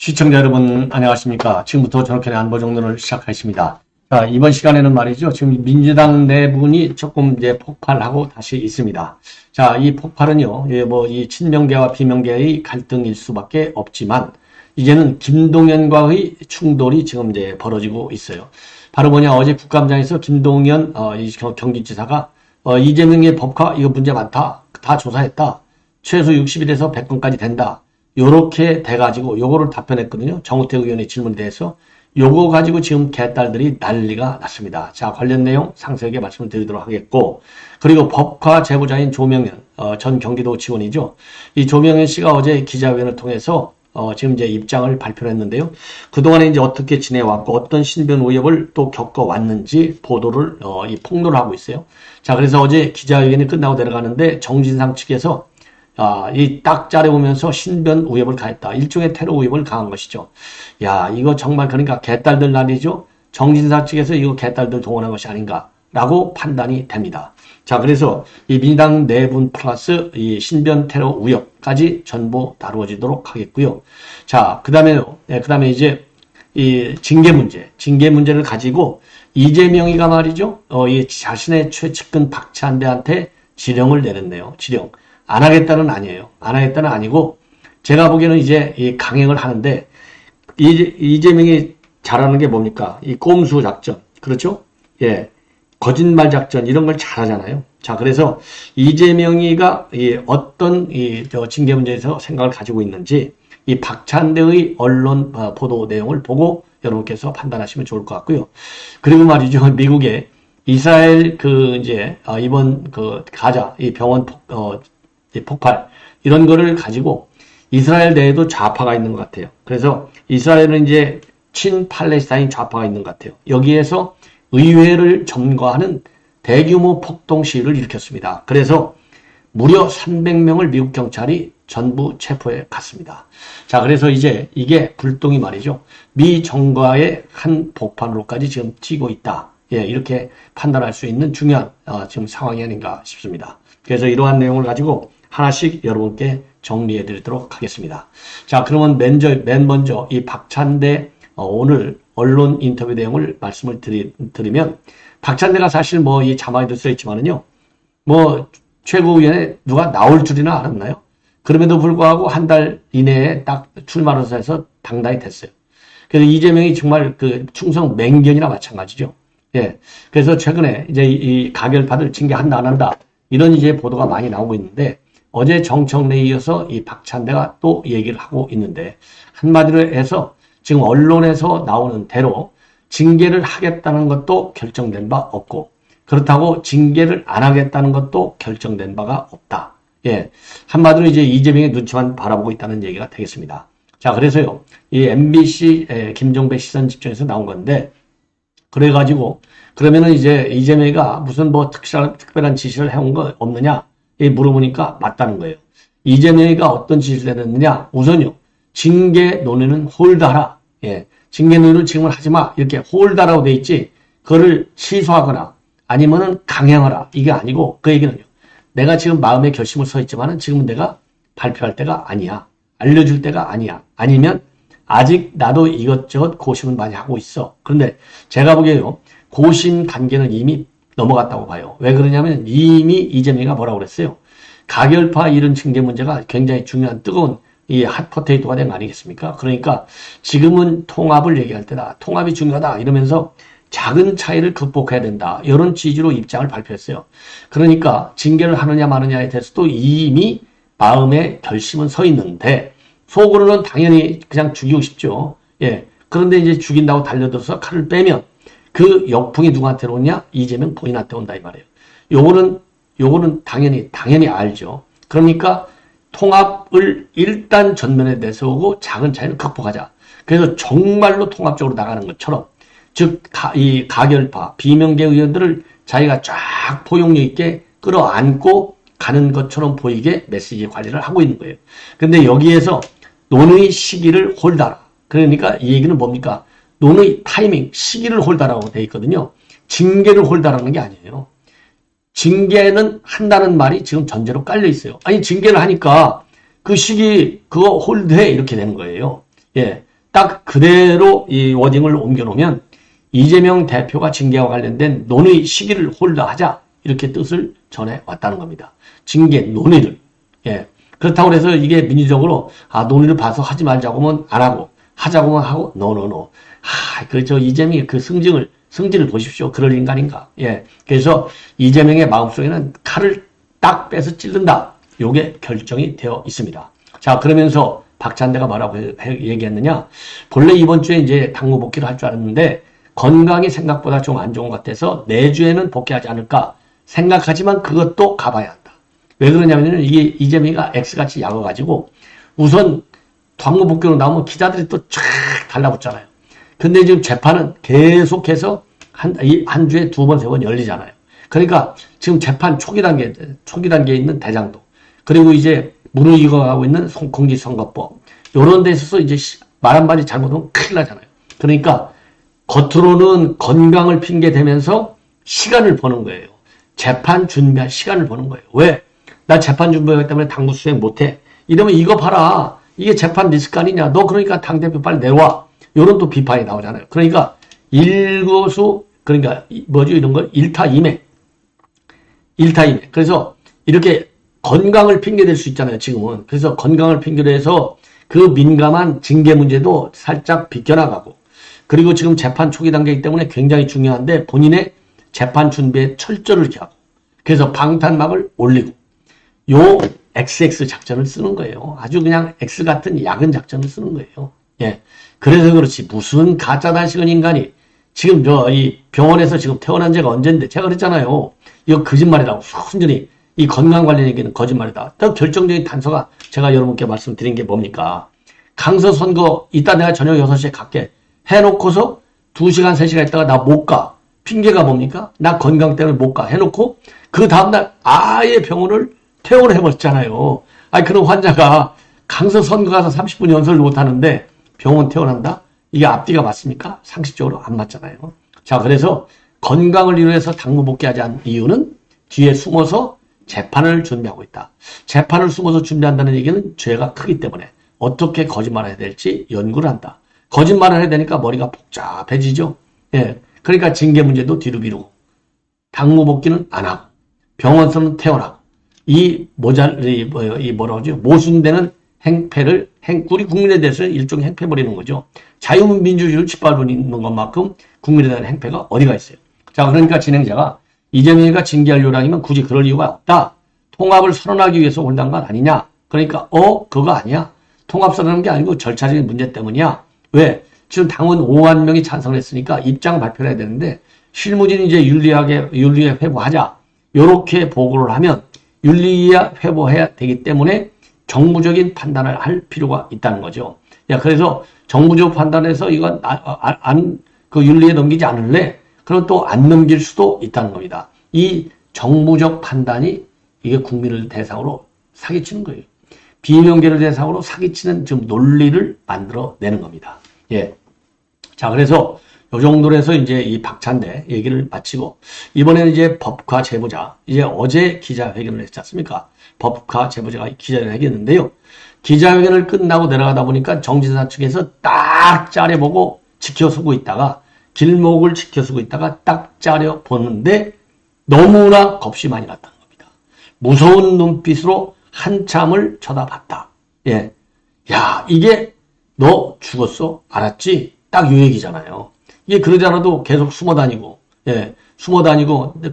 시청자 여러분 안녕하십니까. 지금부터 전학현의 안보정론을 시작하겠습니다. 자, 이번 시간에는 말이죠. 지금 민주당 내분이 조금 이제 폭발하고 다시 있습니다. 자, 이 폭발은요, 이 친명계와 비명계의 갈등일 수밖에 없지만, 이제는 김동연과의 충돌이 지금 이제 벌어지고 있어요. 바로 뭐냐, 어제 국감장에서 김동연, 이 경기지사가, 이재명의 법화, 이거 문제 많다. 다 조사했다. 최소 60일에서 100건까지 된다. 요렇게 돼가지고 요거를 답변했거든요. 정우택 의원의 질문에 대해서. 요거 가지고 지금 개딸들이 난리가 났습니다. 자, 관련 내용 상세하게 말씀을 드리도록 하겠고, 그리고 법화 제보자인 조명현 전 경기도지원이죠. 이 조명현 씨가 어제 기자회견을 통해서 지금 이제 입장을 발표를 했는데요. 그동안에 이제 어떻게 지내왔고 어떤 신변 위협을 또 겪어왔는지 보도를 이 폭로를 하고 있어요. 자, 그래서 어제 기자회견이 끝나고 내려가는데 정진상 측에서 이 딱 짜려보면서 신변 위협을 가했다. 일종의 테러 위협을 가한 것이죠. 야, 이거 정말 그러니까 개딸들 난리죠. 정진상 측에서 이거 개딸들 동원한 것이 아닌가라고 판단이 됩니다. 자, 그래서 이 민주당 내분 플러스 이 신변 테러 위협까지 전부 다루어지도록 하겠고요. 자, 그다음에 이제 이 징계 문제를 가지고 이재명이가 말이죠. 이 자신의 최측근 박찬대한테 지령을 내렸네요. 지령. 안 하겠다는 아니에요. 안 하겠다는 아니고, 제가 보기에는 이제 이 강행을 하는데, 이재명이 잘하는 게 뭡니까? 이 꼼수 작전. 그렇죠? 예. 거짓말 작전, 이런 걸 잘하잖아요. 자, 그래서 이재명이가 어떤 징계 문제에서 생각을 가지고 있는지, 이 박찬대의 언론 보도 내용을 보고 여러분께서 판단하시면 좋을 것 같고요. 그리고 말이죠. 미국의 이스라엘 이번 가자, 이 병원 폭발 이런 거를 가지고 이스라엘 내에도 좌파가 있는 것 같아요. 그래서 이스라엘은 이제 친팔레스타인 좌파가 있는 것 같아요. 여기에서 의회를 점거하는 대규모 폭동 시위를 일으켰습니다. 그래서 무려 300명을 미국 경찰이 전부 체포해 갔습니다. 자, 그래서 이제 이게 불똥이 말이죠. 미 정가의 한 복판으로까지 지금 튀고 있다. 예, 이렇게 판단할 수 있는 중요한 지금 상황이 아닌가 싶습니다. 그래서 이러한 내용을 가지고 하나씩 여러분께 정리해 드리도록 하겠습니다. 자, 그러면 맨 먼저 이 박찬대 오늘 언론 인터뷰 내용을 말씀을 드리면, 박찬대가 사실 이 자막에도 써있지만은요, 최고위원회 누가 나올 줄이나 알았나요? 그럼에도 불구하고 한 달 이내에 딱 출마를 해서 당당히 됐어요. 그래서 이재명이 정말 충성 맹견이나 마찬가지죠. 예. 그래서 최근에 이제 이 가결파들 징계한다 안 한다 이런 이제 보도가 많이 나오고 있는데, 어제 정청래에 이어서 이 박찬대가 또 얘기를 하고 있는데, 한마디로 해서 지금 언론에서 나오는 대로 징계를 하겠다는 것도 결정된 바 없고, 그렇다고 징계를 안 하겠다는 것도 결정된 바가 없다. 예. 한마디로 이제 이재명의 눈치만 바라보고 있다는 얘기가 되겠습니다. 자, 그래서요, 이 MBC 김종배 시선 집중에서 나온 건데, 그래가지고, 그러면은 이제 이재명이가 무슨 특별한 지시를 해온 거 없느냐? 물어보니까 맞다는 거예요. 이재명이가 어떤 지시를 내렸느냐? 우선요, 징계 논의는 홀드하라. 예. 징계 논의를 지금은 하지 마. 이렇게 홀드하라고 돼 있지, 그거를 취소하거나 아니면은 강행하라. 이게 아니고, 그 얘기는요, 내가 지금 마음의 결심을 서 있지만은 지금은 내가 발표할 때가 아니야. 알려줄 때가 아니야. 아니면 아직 나도 이것저것 고심을 많이 하고 있어. 그런데 제가 보기에요, 고심 단계는 이미 넘어갔다고 봐요. 왜 그러냐면 이미 이재명이가 뭐라고 그랬어요. 가결파 이런 징계 문제가 굉장히 중요한 뜨거운 이 핫포테이토가 된 거 아니겠습니까? 그러니까 지금은 통합을 얘기할 때다. 통합이 중요하다. 이러면서 작은 차이를 극복해야 된다. 이런 취지로 입장을 발표했어요. 그러니까 징계를 하느냐 마느냐에 대해서도 이미 마음의 결심은 서 있는데, 속으로는 당연히 그냥 죽이고 싶죠. 예. 그런데 이제 죽인다고 달려들어서 칼을 빼면 그 역풍이 누구한테 오냐? 이재명 본인한테 온다 이 말이에요. 요거는 당연히 알죠. 그러니까 통합을 일단 전면에 내세우고 작은 차이를 극복하자. 그래서 정말로 통합적으로 나가는 것처럼, 즉 이 가결파 비명계 의원들을 자기가 쫙 포용력 있게 끌어안고 가는 것처럼 보이게 메시지 관리를 하고 있는 거예요. 근데 여기에서 논의 시기를 홀다라. 그러니까 이 얘기는 뭡니까? 논의 타이밍, 시기를 홀다라고 돼 있거든요. 징계를 홀다라는 게 아니에요. 징계는 한다는 말이 지금 전제로 깔려 있어요. 아니, 징계를 하니까 그 시기 그거 홀드해 이렇게 되는 거예요. 예. 딱 그대로 이 워딩을 옮겨놓으면 이재명 대표가 징계와 관련된 논의 시기를 홀더하자 이렇게 뜻을 전해왔다는 겁니다. 징계 논의를. 예. 그렇다고 해서 이게 민주적으로 논의를 봐서 하지 말자고 하면 안 하고 하자고만 하고 노노노. 저 이재명의 그 승질을 보십시오. 그럴 인간인가. 예. 그래서 이재명의 마음속에는 칼을 딱 빼서 찌른다. 요게 결정이 되어 있습니다. 자, 그러면서 박찬대가 뭐라고 얘기했느냐. 본래 이번 주에 이제 당무 복귀를 할 줄 알았는데 건강이 생각보다 좀 안 좋은 것 같아서 내주에는 복귀하지 않을까 생각하지만 그것도 가봐야 한다. 왜 그러냐면 이게 이재명이가 X같이 약어가지고 우선 당무 복귀로 나오면 기자들이 또 쫙 달라붙잖아요. 근데 지금 재판은 계속해서 한 주에 2번, 3번 열리잖아요. 그러니까 지금 재판 초기 단계에 있는 대장도 그리고 이제 무르익어가고 있는 공직선거법 요런 데 있어서 이제 말 한마디 잘못하면 큰일 나잖아요. 그러니까 겉으로는 건강을 핑계 대면서 시간을 버는 거예요. 재판 준비할 시간을 버는 거예요. 왜? 나 재판 준비하기 때문에 당무 수행 못해. 이러면 이거 봐라. 이게 재판 리스크 아니냐. 너 그러니까 당대표 빨리 내와. 요런 또 비판이 나오잖아요. 그러니까 그러니까 뭐죠? 이런 거 일타이매. 그래서 이렇게 건강을 핑계댈 수 있잖아요. 지금은. 그래서 건강을 핑계로 해서 그 민감한 징계 문제도 살짝 비껴나가고 그리고 지금 재판 초기 단계이기 때문에 굉장히 중요한데 본인의 재판 준비에 철저를 기하고 그래서 방탄막을 올리고 요 XX 작전을 쓰는 거예요. 아주 그냥 X 같은 야근 작전을 쓰는 거예요. 예. 그래서 그렇지 무슨 가짜 단식은 인간이 지금 이 병원에서 지금 태어난 지가 언젠데 제가 그랬잖아요. 이거 거짓말이라고 순전히 이 건강 관련 얘기는 거짓말이다. 또 결정적인 단서가 제가 여러분께 말씀드린 게 뭡니까? 강서 선거 이따 내가 저녁 6시에 갈게 해놓고서 2시간 3시간 있다가 나 못 가. 핑계가 뭡니까? 나 건강 때문에 못 가. 해놓고 그 다음날 아예 병원을 퇴원을 해버렸잖아요. 그런 환자가 강서 선거 가서 30분 연설을 못하는데 병원 퇴원한다? 이게 앞뒤가 맞습니까? 상식적으로 안 맞잖아요. 자, 그래서 건강을 위해서 당무 복귀하지 않은 이유는 뒤에 숨어서 재판을 준비하고 있다. 재판을 숨어서 준비한다는 얘기는 죄가 크기 때문에 어떻게 거짓말을 해야 될지 연구를 한다. 거짓말을 해야 되니까 머리가 복잡해지죠. 예. 그러니까 징계 문제도 뒤로 미루고 당무 복귀는 안 하고 병원서는 퇴원하고 모순되는 행패를 우리 국민에 대해서는 일종의 행패 벌이는 거죠. 자유민주주의를 짓밟는 것만큼 국민에 대한 행패가 어디가 있어요. 자, 그러니까 진행자가 이재명이가 징계할 요량이면 굳이 그럴 이유가 없다. 통합을 선언하기 위해서 올린 것 아니냐. 그러니까 그거 아니야. 통합 선언한 게 아니고 절차적인 문제 때문이야. 왜? 지금 당원 5만 명이 찬성을 했으니까 입장 발표를 해야 되는데 실무진 이제 윤리에 회부하자. 요렇게 보고를 하면 윤리에 회부해야 되기 때문에 정부적인 판단을 할 필요가 있다는 거죠. 그래서 정부적 판단에서 이건 그 윤리에 넘기지 않을래? 그럼 또 안 넘길 수도 있다는 겁니다. 이 정부적 판단이 이게 국민을 대상으로 사기치는 거예요. 비명계를 대상으로 사기치는 지금 논리를 만들어내는 겁니다. 예. 자, 그래서 요 정도로 해서 이제 이 박찬대 얘기를 마치고 이번에는 이제 법과 제보자 이제 어제 기자회견을 했지 않습니까? 법과 제보자가 기자회견을 했는데요. 기자회견을 끝나고 내려가다 보니까 정진사 측에서 딱 짜려보고 지켜서고 있다가 길목을 지켜서고 있다가 딱 짜려 보는데 너무나 겁이 많이 났다는 겁니다. 무서운 눈빛으로 한참을 쳐다봤다. 예. 야, 이게 너 죽었어? 알았지? 딱 요 얘기잖아요. 이게 그러지 않아도 계속 숨어 다니고,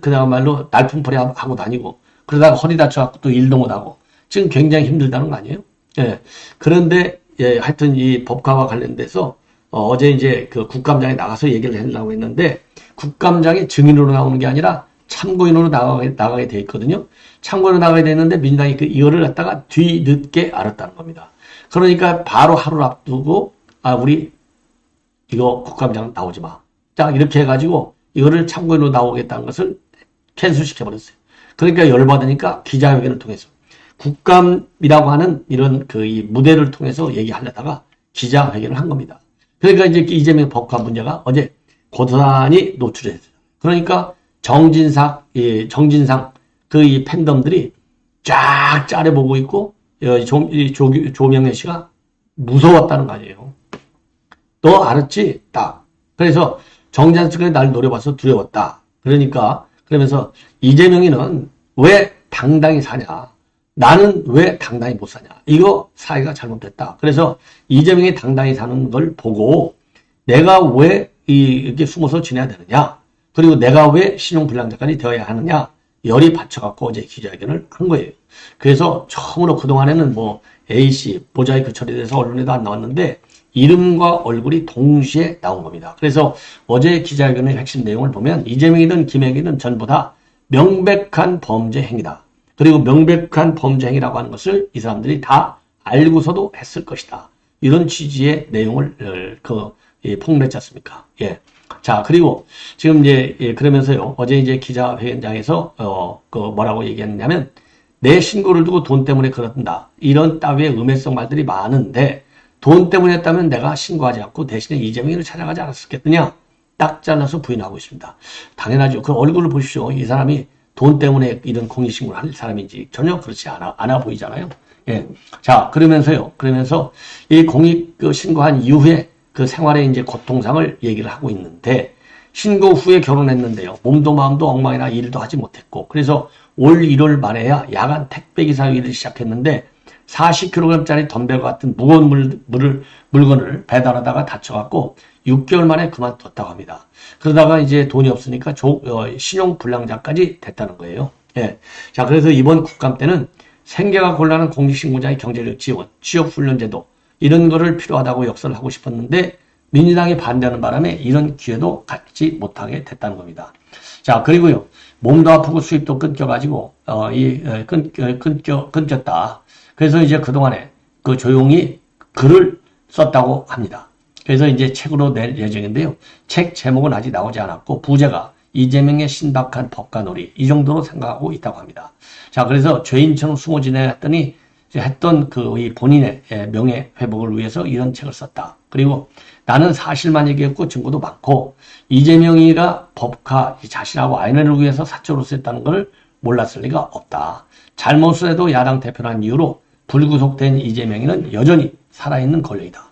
그다음말로 날품풀이 하고 다니고, 그러다가 허리 다쳐갖고 또 일도 못하고, 지금 굉장히 힘들다는 거 아니에요? 예. 그런데, 하여튼 이 법과와 관련돼서, 어제 이제 그 국감장에 나가서 얘기를 하려고 했는데, 국감장에 증인으로 나오는 게 아니라 참고인으로 나가게 돼 있거든요. 참고인으로 나가게 됐는데, 민주당이 이거를 갖다가 뒤늦게 알았다는 겁니다. 그러니까 바로 하루를 앞두고, 우리 이거 국감장 나오지 마. 자, 이렇게 해가지고 이거를 참고인으로 나오겠다는 것을 캔슬시켜버렸어요. 그러니까 열받으니까 기자회견을 통해서 국감이라고 하는 이런 이 무대를 통해서 얘기하려다가 기자회견을 한 겁니다. 그러니까 이제 이재명 법과 문제가 어제 고스란히 노출했어요. 그러니까 정진상 이 팬덤들이 쫙 짜려보고 있고 조명래 씨가 무서웠다는 거 아니에요. 너 알았지? 딱. 그래서 정자측에 날 노려봐서 두려웠다. 그러니까 그러면서 이재명이는 왜 당당히 사냐? 나는 왜 당당히 못 사냐? 이거 사회가 잘못됐다. 그래서 이재명이 당당히 사는 걸 보고 내가 왜 이렇게 숨어서 지내야 되느냐? 그리고 내가 왜 신용불량자까지 되어야 하느냐? 열이 받쳐갖고 어제 기자회견을 한 거예요. 그래서 처음으로 그동안에는 뭐 A씨, 모자이크 처리돼서 언론에도 안 나왔는데 이름과 얼굴이 동시에 나온 겁니다. 그래서 어제 기자회견의 핵심 내용을 보면 이재명이든 김행이든 전부 다 명백한 범죄 행위다. 그리고 명백한 범죄 행위라고 하는 것을 이 사람들이 다 알고서도 했을 것이다. 이런 취지의 내용을 폭로했지 않습니까? 예. 자, 그리고 지금 이제 그러면서요. 어제 이제 기자회견장에서 뭐라고 얘기했냐면 내 신고를 두고 돈 때문에 그런다. 이런 따위의 음해성 말들이 많은데 돈 때문에 했다면 내가 신고하지 않고 대신에 이재명이를 찾아가지 않았겠느냐? 딱 잘라서 부인하고 있습니다. 당연하죠. 그 얼굴을 보십시오. 이 사람이 돈 때문에 이런 공익신고를 할 사람인지 전혀 그렇지 않아 보이잖아요. 예. 자, 그러면서 이 공익 신고한 이후에 그 생활의 이제 고통상을 얘기를 하고 있는데 신고 후에 결혼했는데요. 몸도 마음도 엉망이나 일도 하지 못했고 그래서 올 1월 말에야 야간 택배기사 일을 시작했는데 40kg짜리 덤벨과 같은 무거운 물건을 배달하다가 다쳐갖고 6개월 만에 그만뒀다고 합니다. 그러다가 이제 돈이 없으니까 신용불량자까지 됐다는 거예요. 예. 자, 그래서 이번 국감 때는 생계가 곤란한 공직신고자의 경제적 지원, 취업훈련제도 이런 거를 필요하다고 역설을 하고 싶었는데 민주당이 반대하는 바람에 이런 기회도 갖지 못하게 됐다는 겁니다. 자, 그리고요. 몸도 아프고 수입도 끊겨가지고 끊겼다. 그래서 이제 그동안에 그 조용히 글을 썼다고 합니다. 그래서 이제 책으로 낼 예정인데요. 책 제목은 아직 나오지 않았고 부제가 이재명의 신박한 법과 놀이 이 정도로 생각하고 있다고 합니다. 자, 그래서 죄인처럼 숨어 지내했더니 했던 이 본인의 명예 회복을 위해서 이런 책을 썼다. 그리고 나는 사실만 얘기했고 증거도 많고 이재명이가 법카 자신하고 아이네를 위해서 사적으로 썼다는 걸 몰랐을 리가 없다. 잘못을 해도 야당 대표라는 이유로 불구속된 이재명이는 여전히 살아있는 권력이다.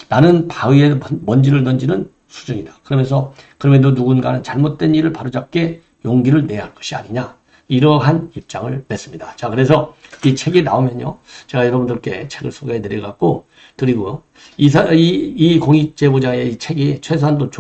나는 바위에 먼지를 던지는 수준이다. 그러면서 그럼에도 누군가는 잘못된 일을 바로잡게 용기를 내야 할 것이 아니냐. 이러한 입장을 냈습니다. 자, 그래서 이 책이 나오면요. 제가 여러분들께 책을 소개해드리고, 이 공익제보자의 이 책이 최소한도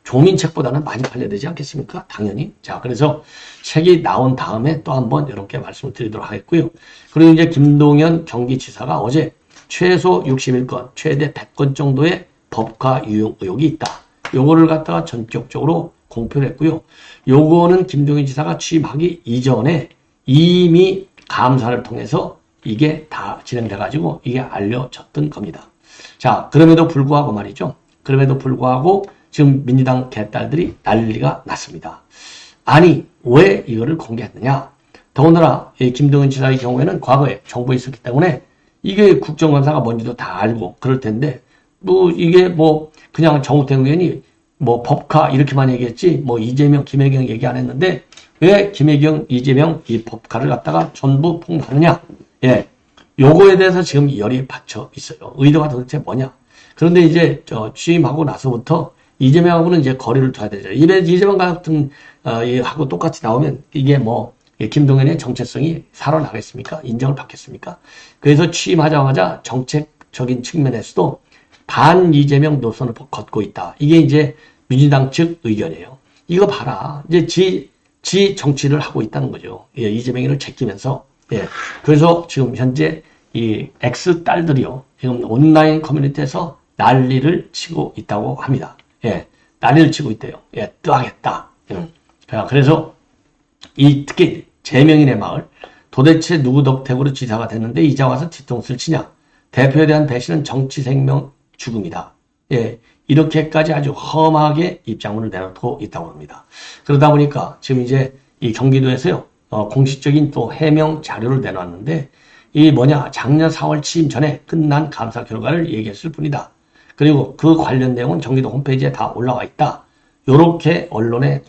종인책보다는 많이 팔려야 되지 않겠습니까? 당연히. 자, 그래서 책이 나온 다음에 또 한번 여러분께 말씀을 드리도록 하겠고요. 그리고 이제 김동연 경기지사가 어제 최소 61건, 최대 100건 정도의 법과 유용 의혹이 있다. 요거를 갖다가 전격적으로 공표를 했고요. 요거는 김동연 지사가 취임하기 이전에 이미 감사를 통해서 이게 다 진행돼가지고 이게 알려졌던 겁니다. 자, 그럼에도 불구하고 말이죠. 그럼에도 불구하고 지금 민주당 개딸들이 난리가 났습니다. 아니, 왜 이거를 공개했느냐? 더군다나 김동연 지사의 경우에는 과거에 정부에 있었기 때문에 이게 국정감사가 뭔지도 다 알고 그럴 텐데 이게 그냥 정우택 의원이 법카 이렇게만 얘기했지 이재명, 김혜경 얘기 안 했는데 왜 김혜경, 이재명 이 법카를 갖다가 전부 폭로하느냐? 예, 요거에 대해서 지금 열이 받쳐 있어요. 의도가 도대체 뭐냐? 그런데 이제 취임하고 나서부터 이재명하고는 이제 거리를 둬야 되죠. 이재명 같은 하고 똑같이 나오면 이게 김동연의 정체성이 살아나겠습니까? 인정을 받겠습니까? 그래서 취임하자마자 정책적인 측면에서도 반 이재명 노선을 걷고 있다. 이게 이제 민주당 측 의견이에요. 이거 봐라. 이제 지 정치를 하고 있다는 거죠. 예, 이재명이를 제끼면서. 예. 그래서 지금 현재 이 X 딸들이요. 지금 온라인 커뮤니티에서 난리를 치고 있다고 합니다. 예. 난리를 치고 있대요. 예, 뜨하겠다. 그래서 특히 재명인의 마을 도대체 누구 덕택으로 지사가 됐는데 이제 와서 뒤통수를 치냐. 대표에 대한 배신은 정치 생명 죽음이다. 예, 이렇게까지 아주 험하게 입장문을 내놓고 있다고 합니다. 그러다 보니까 지금 이제 이 경기도에서요, 공식적인 또 해명 자료를 내놨는데, 작년 4월 취임 전에 끝난 감사 결과를 얘기했을 뿐이다. 그리고 그 관련 내용은 경기도 홈페이지에 다 올라와 있다. 요렇게 언론에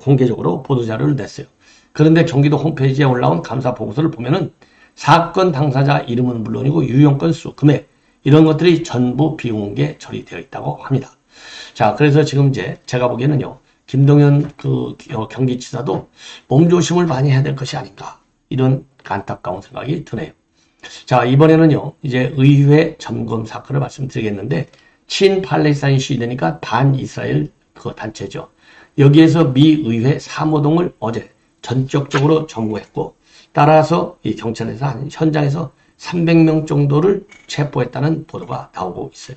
공개적으로 보도자료를 냈어요. 그런데 경기도 홈페이지에 올라온 감사 보고서를 보면은 사건 당사자 이름은 물론이고 유용건 수, 금액 이런 것들이 전부 비공개 처리되어 있다고 합니다. 자, 그래서 지금 이제 제가 보기에는요, 김동연 경기지사도 몸조심을 많이 해야 될 것이 아닌가, 이런 안타까운 생각이 드네요. 자, 이번에는요, 이제 의회 점검 사건을 말씀드리겠는데, 친팔레스타인 시위되니까 반이스라엘 그 단체죠. 여기에서 미 의회 사무동을 어제 전격적으로 점거했고, 따라서 이 경찰에서 현장에서 300명 정도를 체포했다는 보도가 나오고 있어요.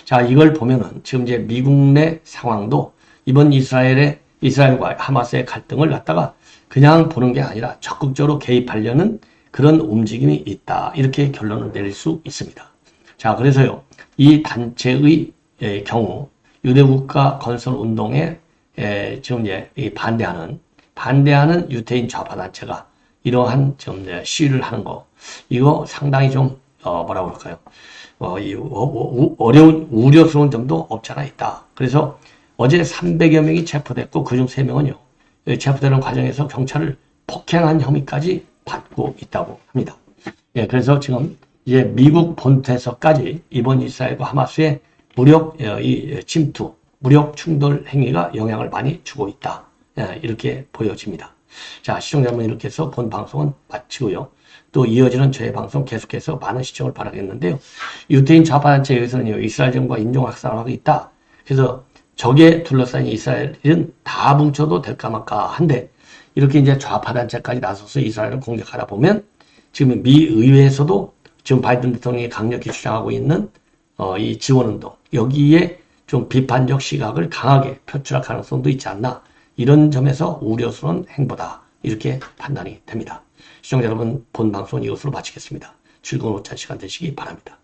자, 이걸 보면은 지금 이제 미국 내 상황도 이번 이스라엘과 하마스의 갈등을 갖다가 그냥 보는 게 아니라 적극적으로 개입하려는 그런 움직임이 있다. 이렇게 결론을 내릴 수 있습니다. 자, 그래서요, 이 단체의 경우 유대국가 건설 운동에 지금 이제 반대하는 유태인 좌파 단체가 이러한 좀 시위를 하는 거, 이거 상당히 좀 뭐라고 그럴까요? 어려운 우려스러운 점도 없지 않아 있다. 그래서 어제 300여 명이 체포됐고 그중 3명은요, 체포되는 과정에서 경찰을 폭행한 혐의까지 받고 있다고 합니다. 예, 그래서 지금 이제 미국 본토에서까지 이번 이스라엘과 하마스의 무력 침투, 무력 충돌 행위가 영향을 많이 주고 있다. 예, 이렇게 보여집니다. 자, 시청자 여러분, 이렇게 해서 본 방송은 마치고요. 또 이어지는 저의 방송 계속해서 많은 시청을 바라겠는데요. 유태인 좌파단체에 의해서는요, 이스라엘 정부가 인종학살을 하고 있다. 그래서 적에 둘러싸인 이스라엘은 다 뭉쳐도 될까 말까 한데, 이렇게 이제 좌파단체까지 나서서 이스라엘을 공격하다 보면, 지금 미 의회에서도 지금 바이든 대통령이 강력히 주장하고 있는 이 지원운동, 여기에 좀 비판적 시각을 강하게 표출할 가능성도 있지 않나, 이런 점에서 우려스러운 행보다, 이렇게 판단이 됩니다. 시청자 여러분, 본 방송은 이것으로 마치겠습니다. 즐거운 오찬 시간 되시기 바랍니다.